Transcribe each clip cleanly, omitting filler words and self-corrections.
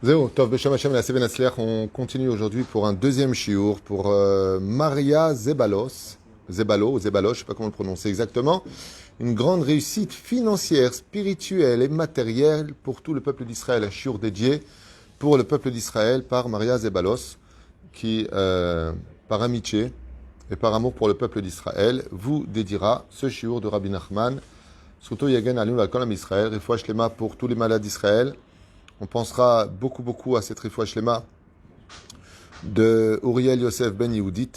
Zéro, Tov Beshem Hashem la Seven Atzliach. On continue aujourd'hui pour un deuxième shiur pour Maria Zebalos, Zebalo ou Zebalos, je ne sais pas comment le prononcer exactement. Une grande réussite financière, spirituelle et matérielle pour tout le peuple d'Israël. Un shiur dédié pour le peuple d'Israël par Maria Zebalos, qui, par amitié et par amour pour le peuple d'Israël, vous dédiera ce shiur de Rabbi Nachman. Surtout Yagen Alinu Al-Kolam Israël, Refoua Shlema pour tous les malades d'Israël. On pensera beaucoup à cette Refoua Shlema de Uriel Yosef Ben Yehudit.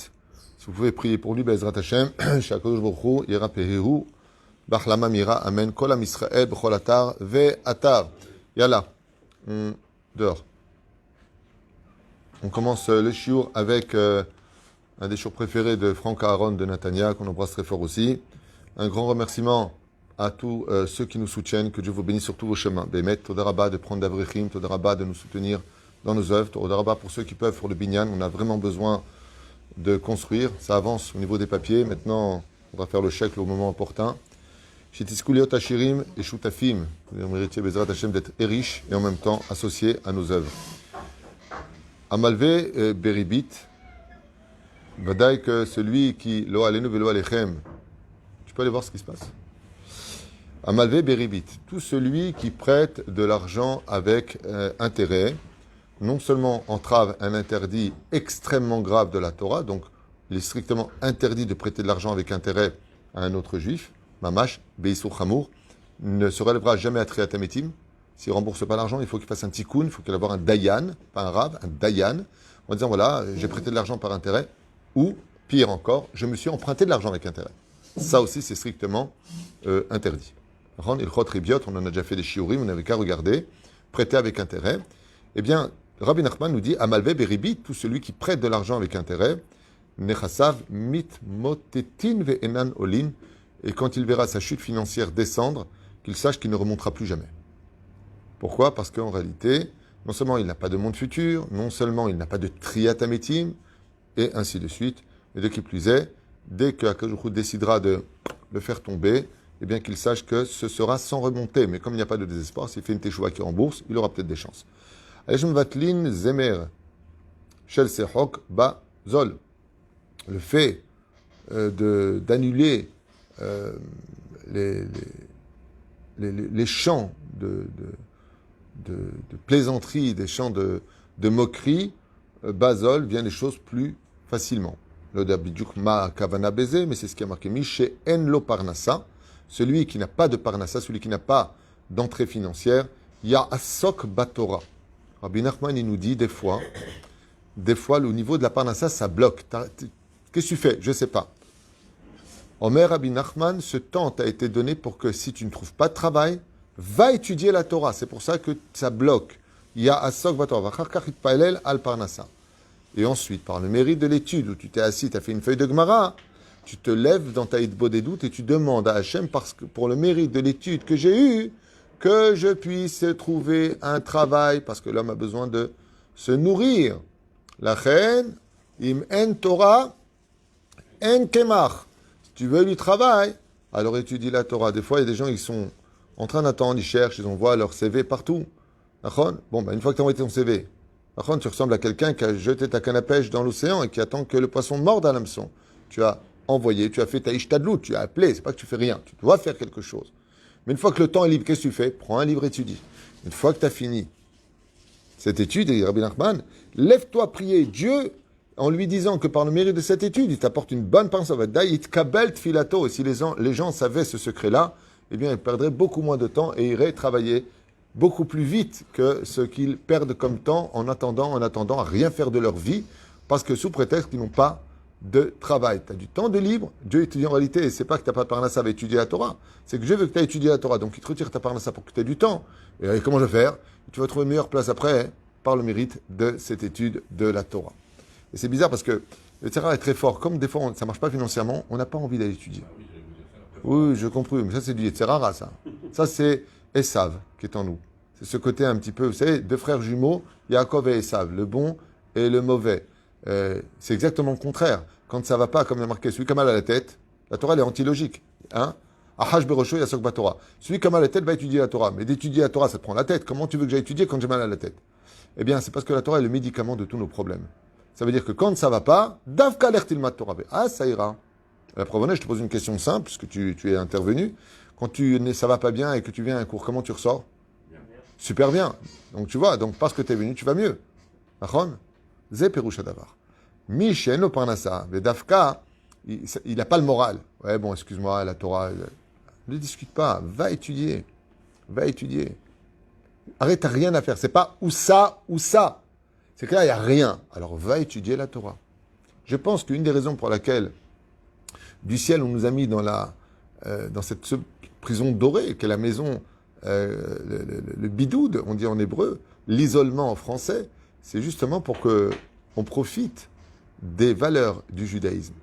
Si vous pouvez prier pour lui, Bezrat Hashem, Shakadosh Baruch Hu, Yera Pehehu, Bachlama Mira, Amen, Kolam Israël, Bechol Atar, Ve Atar. Yalla, dehors. On commence le shiur avec un des shiurs préférés de Franck Aaron de Natania, qu'on embrasse très fort aussi. Un grand remerciement à tous ceux qui nous soutiennent, que Dieu vous bénisse sur tous vos chemins. Bémet, Todarabah de prendre d'Avrechim, Todarabah de nous soutenir dans nos œuvres, Todarabah pour ceux qui peuvent pour le binyan. On a vraiment besoin de construire. Ça avance au niveau des papiers. Maintenant, on va faire le chèque au moment opportun. Shetiskuliot Hashirim et Shutafim. Vous méritez, Bezrat Hashem, d'être riches et en même temps associés à nos œuvres. Amalvé Beribit. Vadaï que celui qui, Lo Alenu Velo Alechem. Tu peux aller voir ce qui se passe. Amalvé Beribit, tout celui qui prête de l'argent avec intérêt, non seulement entrave un interdit extrêmement grave de la Torah, donc il est strictement interdit de prêter de l'argent avec intérêt à un autre juif, Mamash, Beisur Chamour, ne se relèvera jamais à Triatametim. S'il ne rembourse pas l'argent, il faut qu'il fasse un tikkun, il faut qu'il ait un dayan, pas un rave, un dayan, en disant voilà, j'ai prêté de l'argent par intérêt, ou pire encore, je me suis emprunté de l'argent avec intérêt. Ça aussi, c'est strictement interdit. On en a déjà fait des shiurim, on n'avait qu'à regarder, prêter avec intérêt. Eh bien, Rabbi Nachman nous dit, Amalvé Beribit, tout celui qui prête de l'argent avec intérêt, Nechasav mit motetin ve'enan olin, et quand il verra sa chute financière descendre, qu'il sache qu'il ne remontera plus jamais. Pourquoi ? Parce qu'en réalité, non seulement il n'a pas de monde futur, non seulement il n'a pas de triatametim, et ainsi de suite, et de qui plus est, dès que Akadosh décidera de le faire tomber, eh bien qu'il sache que ce sera sans remonter. Mais comme il n'y a pas de désespoir, s'il fait une teshuva qui rembourse, il aura peut-être des chances. Alejim Vatlin Zemer Shel Sehok Ba Zol. Le fait d'annuler les chants de plaisanterie, des chants de moquerie, Bazol vient les choses plus facilement. Le Dabidjuk Ma Kavana Beze, mais c'est ce qui a marqué Mishe En Lo Parnassa. Celui qui n'a pas de parnassa, celui qui n'a pas d'entrée financière, il y a Asok Batora. Rabbi Nachman, il nous dit des fois, le niveau de la parnassa, ça bloque. Qu'est-ce que tu fais ? Je ne sais pas. Omer Rabbi Nachman, ce temps t'a été donné pour que si tu ne trouves pas de travail, va étudier la Torah. C'est pour ça que ça bloque. Il y a Asok Batora. Al Parnassa. Et ensuite, par le mérite de l'étude, où tu t'es assis, tu as fait une feuille de Gemara, tu te lèves dans ta hitbo des doutes et tu demandes à Hachem, parce que pour le mérite de l'étude que j'ai eue, que je puisse trouver un travail, parce que l'homme a besoin de se nourrir. La reine, im en Torah, en kemach. Si tu veux du travail, alors étudie la Torah. Des fois, il y a des gens qui sont en train d'attendre, ils cherchent, ils envoient leur CV partout. Bon, une fois que tu as envoyé ton CV, tu ressembles à quelqu'un qui a jeté ta canne à pêche dans l'océan et qui attend que le poisson morde à l'hameçon. Tu as envoyé, tu as fait ta ishtadlout, tu as appelé, c'est pas que tu fais rien, tu dois faire quelque chose. Mais une fois que le temps est libre, qu'est-ce que tu fais ? Prends un livre, étudie. Une fois que tu as fini cette étude, et Rabbi Nachman, lève-toi prier Dieu en lui disant que par le mérite de cette étude, il t'apporte une bonne pensée. Et si les gens savaient ce secret-là, eh bien, ils perdraient beaucoup moins de temps et iraient travailler beaucoup plus vite que ce qu'ils perdent comme temps en attendant à rien faire de leur vie, parce que sous prétexte qu'ils n'ont pas de travail. Tu as du temps de libre. Dieu étudie en réalité, et c'est pas que tu n'as pas de parnassa à étudier la Torah, c'est que Dieu veut que tu aies étudié la Torah, donc il te retire ta parnassa pour que tu aies du temps. Et comment je vais faire ? Tu vas trouver une meilleure place après, par le mérite de cette étude de la Torah. Et c'est bizarre parce que le terrain est très fort. Comme des fois ça ne marche pas financièrement, on n'a pas envie d'aller étudier. Oui, je comprends, mais ça c'est du Yetzerara, ça. Ça c'est Esav qui est en nous. C'est ce côté un petit peu, vous savez, deux frères jumeaux, Yaakov et Esav, le bon et le mauvais. C'est exactement le contraire. Quand ça ne va pas, comme il y a marqué, celui qui a mal à la tête, la Torah elle est antilogique. Hein ? Ahash Berosho Yasok Batora. Celui qui a mal à la tête va étudier la Torah. Mais d'étudier la Torah, ça te prend la tête. Comment tu veux que j'aille étudier quand j'ai mal à la tête ? Eh bien, c'est parce que la Torah est le médicament de tous nos problèmes. Ça veut dire que quand ça ne va pas, Davka lertilmat Torah. Ah, ça ira. La preuve, je te pose une question simple, puisque tu es intervenu. Quand ça va pas bien et que tu viens à un cours, comment tu ressors? Bien. Super bien. Donc tu vois, donc parce que tu es venu, tu vas mieux. Nachon? Zé Perusha Davar. Misheno Parnassa, Vedavka, il n'a pas le moral. Ouais, bon, excuse-moi, la Torah. Ne discute pas. Va étudier. Va étudier. Arrête, t'as rien à faire. C'est pas ou ça, ou ça. C'est que là, il n'y a rien. Alors va étudier la Torah. Je pense qu'une des raisons pour laquelle du ciel, on nous a mis dans cette prison dorée, qui est la maison, le bidoud, on dit en hébreu, l'isolement en français, c'est justement pour qu'on profite des valeurs du judaïsme.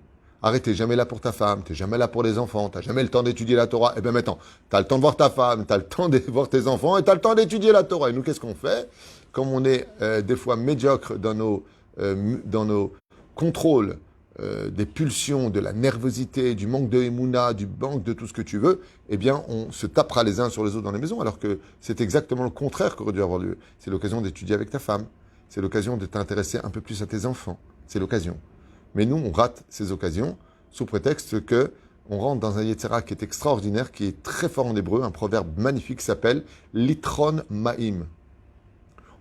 Arrête, t'es jamais là pour ta femme, t'es jamais là pour les enfants, t'as jamais le temps d'étudier la Torah. Eh bien maintenant, t'as le temps de voir ta femme, t'as le temps de voir tes enfants et t'as le temps d'étudier la Torah. Et nous, qu'est-ce qu'on fait? Comme on est des fois médiocres dans nos contrôles des pulsions, de la nervosité, du manque de émouna, du manque de tout ce que tu veux, eh bien, on se tapera les uns sur les autres dans les maisons, alors que c'est exactement le contraire qu'aurait dû avoir lieu. C'est l'occasion d'étudier avec ta femme, c'est l'occasion de t'intéresser un peu plus à tes enfants, c'est l'occasion. Mais nous, on rate ces occasions sous prétexte que on rentre dans un Yetzera qui est extraordinaire, qui est très fort en hébreu, un proverbe magnifique qui s'appelle Litron Ma'im.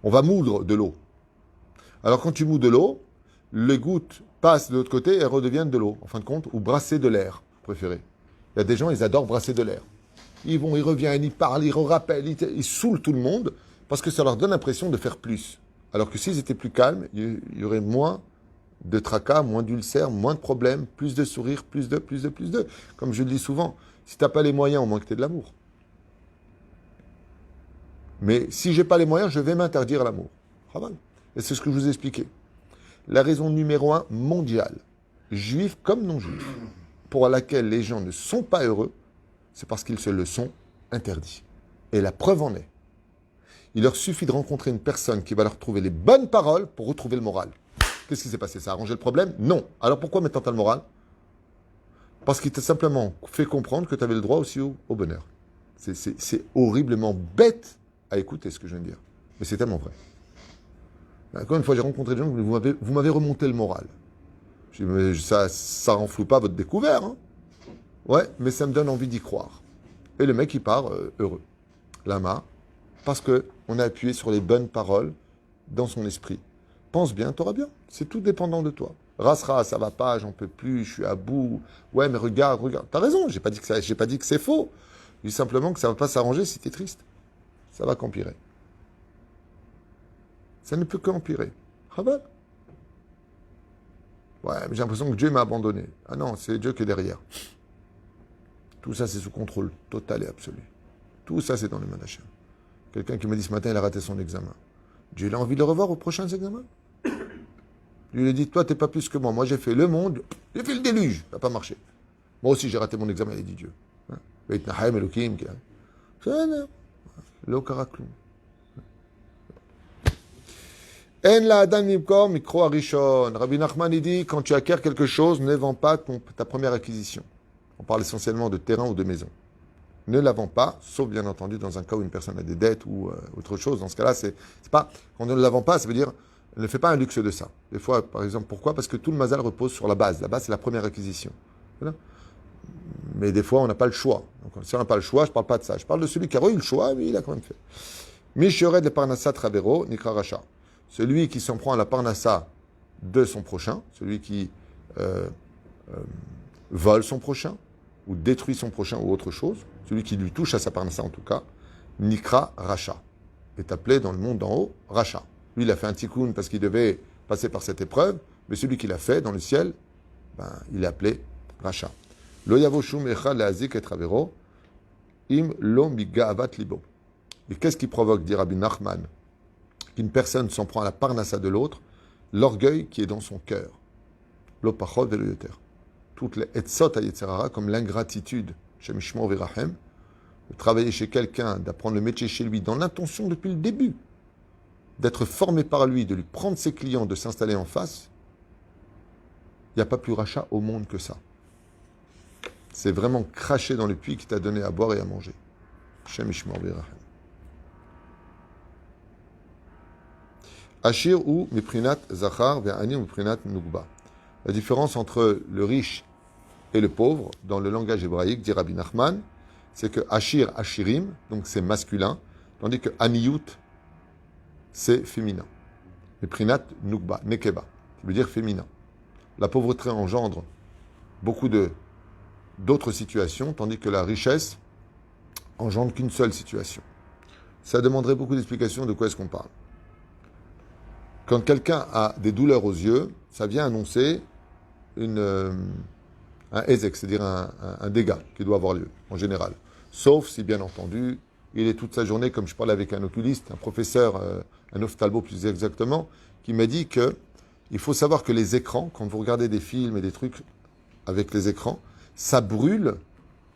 On va moudre de l'eau. Alors quand tu mouds de l'eau, les gouttes passent de l'autre côté et redeviennent de l'eau, en fin de compte, ou brasser de l'air, préféré. Il y a des gens, ils adorent brasser de l'air. Ils reviennent, ils parlent, ils rappellent, ils saoulent tout le monde parce que ça leur donne l'impression de faire plus. Alors que s'ils étaient plus calmes, il y aurait moins de tracas, moins d'ulcères, moins de problèmes, plus de sourires, plus de. Comme je le dis souvent, si tu n'as pas les moyens, au moins que tu aies de l'amour. Mais si je n'ai pas les moyens, je vais m'interdire l'amour. Et c'est ce que je vous ai expliqué. La raison numéro 1 mondiale, juifs comme non-juifs, pour laquelle les gens ne sont pas heureux, c'est parce qu'ils se le sont interdits. Et la preuve en est. Il leur suffit de rencontrer une personne qui va leur trouver les bonnes paroles pour retrouver le moral. Qu'est-ce qui s'est passé? Ça a arrangé le problème? Non. Alors pourquoi maintenant tu as le moral? Parce qu'il t'a simplement fait comprendre que tu avais le droit aussi au bonheur. C'est horriblement bête à écouter ce que je viens de dire. Mais c'est tellement vrai. Encore une fois, j'ai rencontré des gens qui vous m'avez remonté le moral. Je dis, mais ça renfloue pas votre découvert. Hein. Ouais, mais ça me donne envie d'y croire. Et le mec, il part heureux. Lama, parce qu'on a appuyé sur les bonnes paroles dans son esprit. Pense bien, t'auras bien. C'est tout dépendant de toi. Rasra, ça va pas, j'en peux plus, je suis à bout. Ouais, mais regarde. T'as raison, j'ai pas dit que c'est faux. Je dis simplement que ça va pas s'arranger si t'es triste. Ça va qu'empirer. Ça ne peut qu'empirer. Raval. Ouais, mais j'ai l'impression que Dieu m'a abandonné. Ah non, c'est Dieu qui est derrière. Tout ça, c'est sous contrôle total et absolu. Tout ça, c'est dans les mains d'Hachem. Quelqu'un qui m'a dit ce matin, il a raté son examen. Dieu, il a envie de le revoir aux prochains examens. Je lui ai dit, toi, t'es pas plus que moi. Moi, j'ai fait le monde, j'ai fait le déluge. Ça n'a pas marché. Moi aussi, j'ai raté mon examen, il a dit Dieu. En la adam mimkor mikro arishon. Rabbi Nachman, il dit, quand tu acquiers quelque chose, ne vends pas ta première acquisition. On parle essentiellement de terrain ou de maison. Ne la vends pas, sauf bien entendu dans un cas où une personne a des dettes ou autre chose. Dans ce cas-là, c'est pas, quand on ne la vend pas, ça veut dire, ne fais pas un luxe de ça. Des fois, par exemple, pourquoi? Parce que tout le mazal repose sur la base. La base, c'est la première acquisition. Voilà. Mais des fois, on n'a pas le choix. Donc, si on n'a pas le choix, je ne parle pas de ça. Je parle de celui qui a eu le choix, mais il a quand même fait. Mishored le parnassa travero, nikra racha. Celui qui s'en prend à la parnassa de son prochain, celui qui vole son prochain, ou détruit son prochain, ou autre chose, celui qui lui touche à sa parnassa en tout cas, nikra racha, est appelé dans le monde d'en haut racha. Lui, il a fait un tikkun parce qu'il devait passer par cette épreuve, mais celui qui l'a fait dans le ciel, il est appelé racha. Lo yavo shum echad le'azik et travero, im lo miga'avat libo. Et qu'est-ce qui provoque, dit Rabbi Nachman, qu'une personne s'en prend à la parnassa de l'autre? L'orgueil qui est dans son cœur. Lo pachot velo yoter. Toutes les etzot à Yetzirara, comme l'ingratitude, chez Mishmo Virahem, de travailler chez quelqu'un, d'apprendre le métier chez lui, dans l'intention depuis le début, d'être formé par lui, de lui prendre ses clients, de s'installer en face, il n'y a pas plus rachat au monde que ça. C'est vraiment cracher dans le puits qui t'a donné à boire et à manger. Shem Ishmor Virahem. Ashir ou Miprinat Zachar, Ve'ani ou Miprinat Nugba. La différence entre le riche et le pauvre, dans le langage hébraïque, dit Rabbi Nachman, c'est que Ashir, Ashirim, donc c'est masculin, tandis que Aniyut, c'est féminin. Miprinat Nugba, Nekeba, qui veut dire féminin. La pauvreté engendre beaucoup d'autres situations, tandis que la richesse engendre qu'une seule situation. Ça demanderait beaucoup d'explications de quoi est-ce qu'on parle. Quand quelqu'un a des douleurs aux yeux, ça vient annoncer un ezek, c'est-à-dire un dégât qui doit avoir lieu, en général. Sauf si, bien entendu, il est toute sa journée, comme je parlais avec un oculiste, un professeur, un ophtalmo plus exactement, qui m'a dit que il faut savoir que les écrans, quand vous regardez des films et des trucs avec les écrans, ça brûle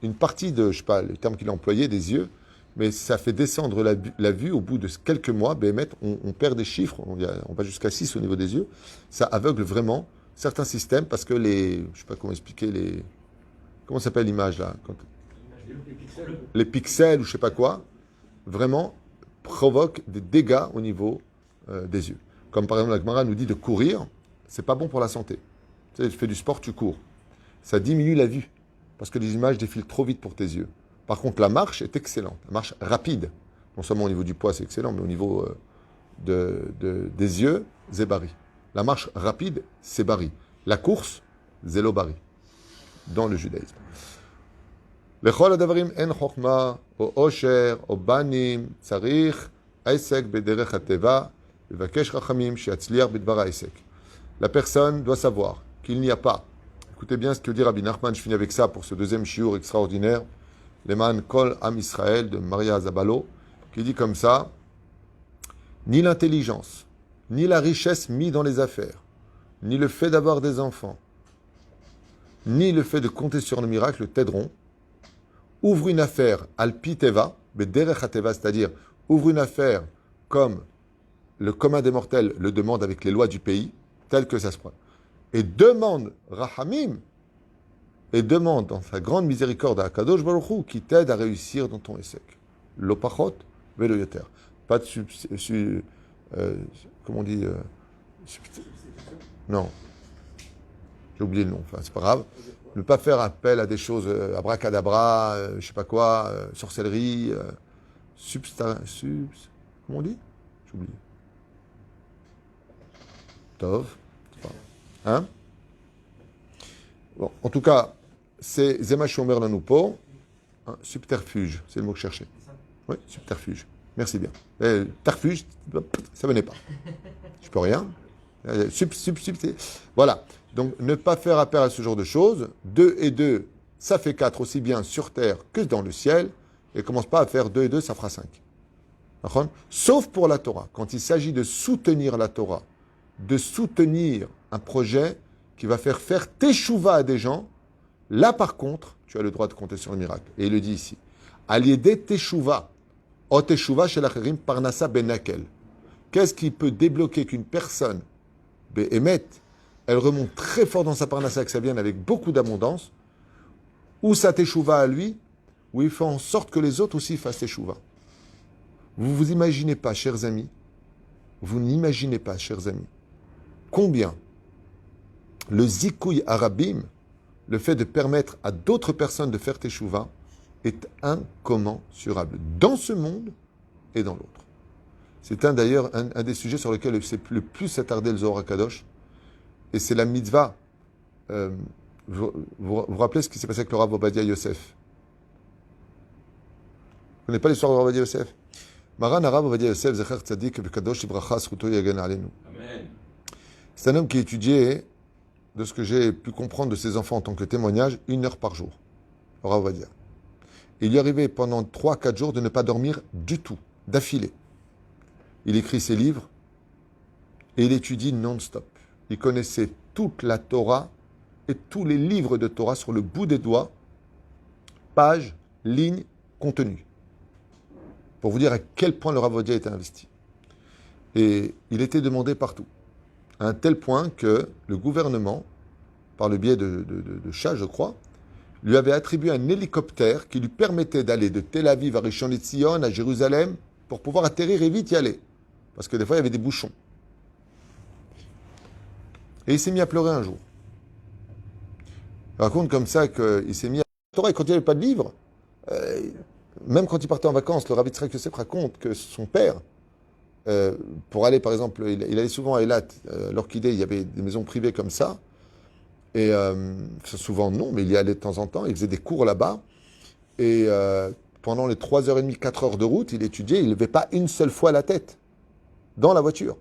une partie de, je sais pas, le terme qu'il a employé, des yeux, mais ça fait descendre la vue au bout de quelques mois. Béhémet, on perd des chiffres, on va jusqu'à 6 au niveau des yeux. Ça aveugle vraiment certains systèmes parce que je sais pas comment expliquer, comment s'appelle l'image là les pixels ou je sais pas quoi, vraiment provoquent des dégâts au niveau des yeux. Comme par exemple la Gemara nous dit de courir, c'est pas bon pour la santé. Tu sais, tu fais du sport, tu cours. Ça diminue la vue parce que les images défilent trop vite pour tes yeux. Par contre, la marche est excellente, la marche rapide. Non seulement au niveau du poids, c'est excellent, mais au niveau des yeux, c'est bari. La marche rapide, c'est bari. La course, zélo bari. Dans le judaïsme. Lechol adavarim en chokma, o osher, o banim, tsarich, aisek bederech hateva, levakesh rachamim, sheatzliar bidvar aisek. La personne doit savoir qu'il n'y a pas. Écoutez bien ce que dit Rabbi Nachman, je finis avec ça pour ce deuxième shiur extraordinaire. Leman Kol Am Israël de Maria Zabalo, qui dit comme ça, ni l'intelligence, ni la richesse mise dans les affaires, ni le fait d'avoir des enfants, ni le fait de compter sur le miracle t'aideront. Ouvre une affaire alpi teva, bederech hateva, c'est-à-dire ouvre une affaire comme le commun des mortels le demande avec les lois du pays, tel que ça se prend. Et demande rahamim, et demande dans sa grande miséricorde à Kadosh Baruch Hu qui t'aide à réussir dans ton essai. L'opachot velo yoter. Pas de comment on dit non. J'ai oublié le nom, enfin c'est pas grave. Ne pas faire appel à des choses abracadabra, je sais pas quoi, sorcellerie, comment on dit? J'ai oublié. Tov. Hein? Bon, en tout cas, c'est Zema Shomer Lanoupo, un subterfuge, c'est le mot que je cherchais. Oui, subterfuge. Merci bien. Tarfuge, ça venait pas. Je peux rien. Voilà. Donc, ne pas faire appel à ce genre de choses. 2 et 2, ça fait 4 aussi bien sur terre que dans le ciel. Et commence pas à faire 2 et 2, ça fera 5. Sauf pour la Torah. Quand il s'agit de soutenir la Torah, de soutenir un projet qui va faire teshuva à des gens, là par contre, tu as le droit de compter sur le miracle. Et il le dit ici. Aliédé teshuva. O teshuva shel acherim parnasa benakel. Qu'est-ce qui peut débloquer qu'une personne, behemet, elle remonte très fort dans sa parnassa, que ça vienne avec beaucoup d'abondance, ou sa teshuva à lui, où il fait en sorte que les autres aussi fassent teshuva. Vous vous imaginez pas, chers amis, vous n'imaginez pas, chers amis, combien le zikouy arabim, le fait de permettre à d'autres personnes de faire teshuva, est incommensurable dans ce monde et dans l'autre. C'est d'ailleurs un des sujets sur lesquels c'est le plus attardé le Zohar HaKadosh, et c'est la mitzvah. Vous rappelez ce qui s'est passé avec le Rav Ovadia Yosef? Vous ne connaissez pas l'histoire de Rav Ovadia Yosef? Maran Rav Ovadia Yosef, Zecher Tzadik, Bekadosh Ibracha, Zchuto Yagen Aleinu. C'est un homme qui étudiait, de ce que j'ai pu comprendre de ses enfants en tant que témoignage, 1 heure par jour. Le Rav Ovadia. Il lui arrivait pendant 3-4 jours de ne pas dormir du tout, d'affilée. Il écrit ses livres et il étudie non-stop. Il connaissait toute la Torah et tous les livres de Torah sur le bout des doigts, pages, lignes, contenu. Pour vous dire à quel point le Rav Ovadia était investi. Et il était demandé partout. À un tel point que le gouvernement, par le biais de chats, je crois, lui avait attribué un hélicoptère qui lui permettait d'aller de Tel Aviv à Rishon LeZion, à Jérusalem, pour pouvoir atterrir et vite y aller. Parce que des fois, il y avait des bouchons. Et il s'est mis à pleurer un jour. Il raconte comme ça qu'il s'est mis à pleurer. Quand il n'y avait pas de livre, euh, même quand il partait en vacances, le Rav Yitzhak Yosef raconte que son père, pour aller par exemple, il allait souvent à Eilat, l'Orchidée, il y avait des maisons privées comme ça. Et souvent non, mais il y allait de temps en temps. Il faisait des cours là-bas. Et pendant les 3h30, 4 heures de route, il étudiait. Il ne levait pas une seule fois la tête dans la voiture.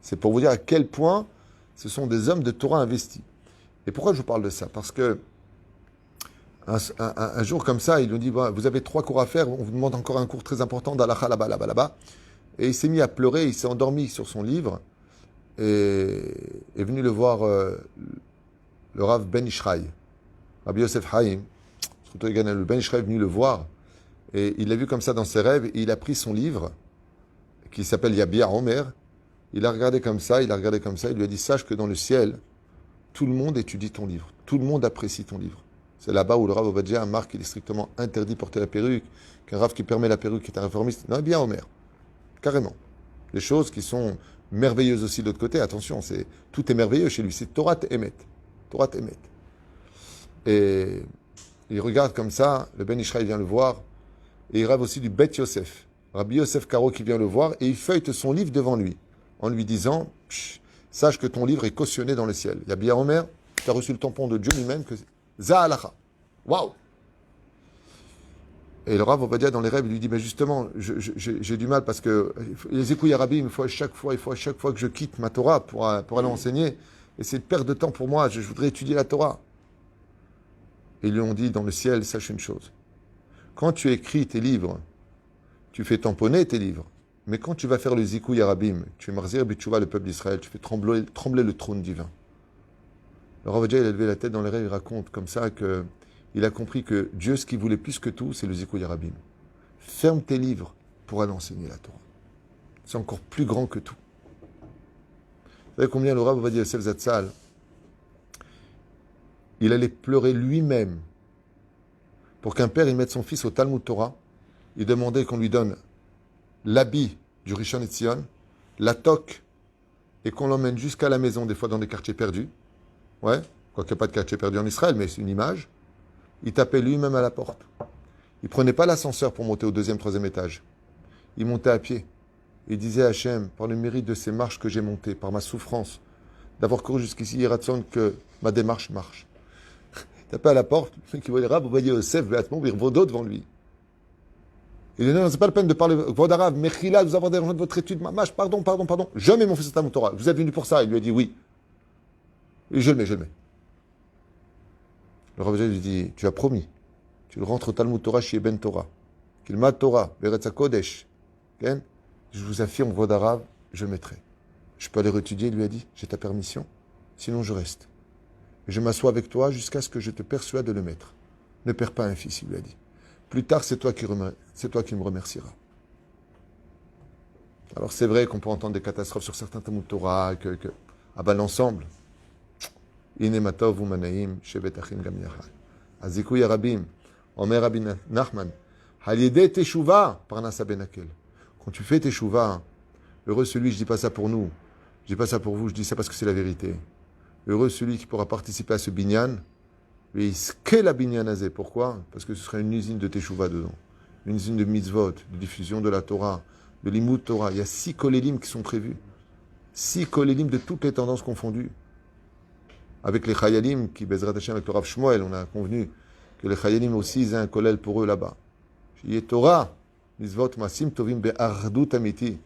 C'est pour vous dire à quel point ce sont des hommes de Torah investis. Et pourquoi je vous parle de ça? Parce que un jour comme ça, il nous dit, vous avez 3 cours à faire, on vous demande encore un cours très important d'Alacha là-bas, là-bas, là-bas. Et il s'est mis à pleurer, il s'est endormi sur son livre et est venu le voir le Rav Ben Ishraï, Rabbi Yosef Haïm. Le Ben Ishraï est venu le voir et il l'a vu comme ça dans ses rêves et il a pris son livre qui s'appelle Yabia Omer. Il a regardé comme ça, il lui a dit, sache que dans le ciel, tout le monde étudie ton livre, tout le monde apprécie ton livre. C'est là-bas où le Rav Obadja marque qu'il est strictement interdit de porter la perruque, qu'un Rav qui permet la perruque est un réformiste. Non, bien Omer, carrément. Des choses qui sont merveilleuses aussi de l'autre côté, attention, tout est merveilleux chez lui, c'est Torah Emet. Torah Emet. Et il regarde comme ça, le Ben Ishraï vient le voir, et il rêve aussi du Bet Yosef, Rabbi Yosef Karo qui vient le voir, et il feuillete son livre devant lui, en lui disant, sache que ton livre est cautionné dans le ciel. Il y a bien Omer, tu as reçu le tampon de Dieu lui-même, que Zahalacha. Waouh! Et le Rav Obadia dans les rêves, il lui dit, mais justement, j'ai du mal parce que les écouilles arabes, il faut à chaque fois que je quitte ma Torah pour aller enseigner, et c'est une perte de temps pour moi, je voudrais étudier la Torah. Et ils lui ont dit, dans le ciel, sache une chose. Quand tu écris tes livres, tu fais tamponner tes livres. Mais quand tu vas faire le zikouy arabim, tu es marzir bitchouva, le peuple d'Israël, tu fais trembler le trône divin. Le Rav Obadia, il a levé la tête dans les rêves, il raconte comme ça qu'il a compris que Dieu, ce qu'il voulait plus que tout, c'est le zikouy arabim. Ferme tes livres pour aller enseigner la Torah. C'est encore plus grand que tout. Vous savez combien le Rav Obadia Yosef Zatzal, il allait pleurer lui-même pour qu'un père il mette son fils au Talmud Torah. Il demandait qu'on lui donne l'habit du Rishon LeZion, la toque, et qu'on l'emmène jusqu'à la maison, des fois dans des quartiers perdus. Ouais, quoique pas de quartier perdu en Israël, mais c'est une image. Il tapait lui-même à la porte. Il prenait pas l'ascenseur pour monter au 2e, 3e étage. Il montait à pied. Il disait à Hachem, par le mérite de ces marches que j'ai montées, par ma souffrance, d'avoir couru jusqu'ici, il ratsonne que ma démarche marche. Il tapait à la porte, qui voyait Rav Ovadia Yosef, Béatement, Virvodo devant lui. Il dit, non, c'est pas la peine de parler, Vodarav, Mechila, vous avoir dérangé de votre étude, mâche, pardon. Je mets mon fils au Talmud Torah. Vous êtes venu pour ça. Il lui a dit oui. Et je le mets. Le Rav lui dit, tu as promis. Tu le rentres au Talmud Torah chez Ben Torah. Kilmad Torah, Beretza Kodesh. Je vous affirme, Vodarav, je le mettrai. Je peux aller réétudier, il lui a dit, j'ai ta permission. Sinon, je reste. Et je m'assois avec toi jusqu'à ce que je te persuade de le mettre. Ne perds pas un fils, il lui a dit. Plus tard, c'est toi qui me remercieras. Alors, c'est vrai qu'on peut entendre des catastrophes sur certains Talmud Torah, ah ben l'ensemble. Inematov umanaim, shevet achim gam yachad. Azikuy arabim, Omer Rabbi Nachman, halideh teshuva, parnasa benakel. Quand tu fais teshuva, heureux celui, je dis pas ça pour nous, je dis pas ça pour vous, je dis ça parce que c'est la vérité. Heureux celui qui pourra participer à ce binyan, mais qu'est la binyan azé? Pourquoi? Parce que ce serait une usine de teshuva dedans, une usine de mitzvot, de diffusion de la Torah, de l'imout Torah. Il y a 6 kolélim qui sont prévus, 6 kolélim de toutes les tendances confondues. Avec les chayalim, qui Bezrat Hashem avec le Rav Shmuel, on a convenu que les chayalim aussi, ils aient un kollel pour eux là-bas. Il y a Torah, mitzvot masim tovim be'ardut amiti.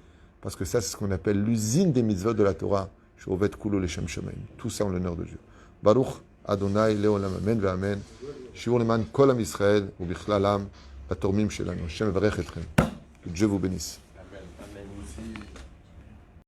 Parce que ça, c'est ce qu'on appelle l'usine des mitzvot de la Torah. Shovet kulo leshem shemaim. Tout ça en l'honneur de Dieu. Baruch Adonai leolam amen ve'amen. Shiur leman kol am Yisrael, ubichlalam, batormim shelanu. Hashem varech etchem. Que Dieu vous bénisse.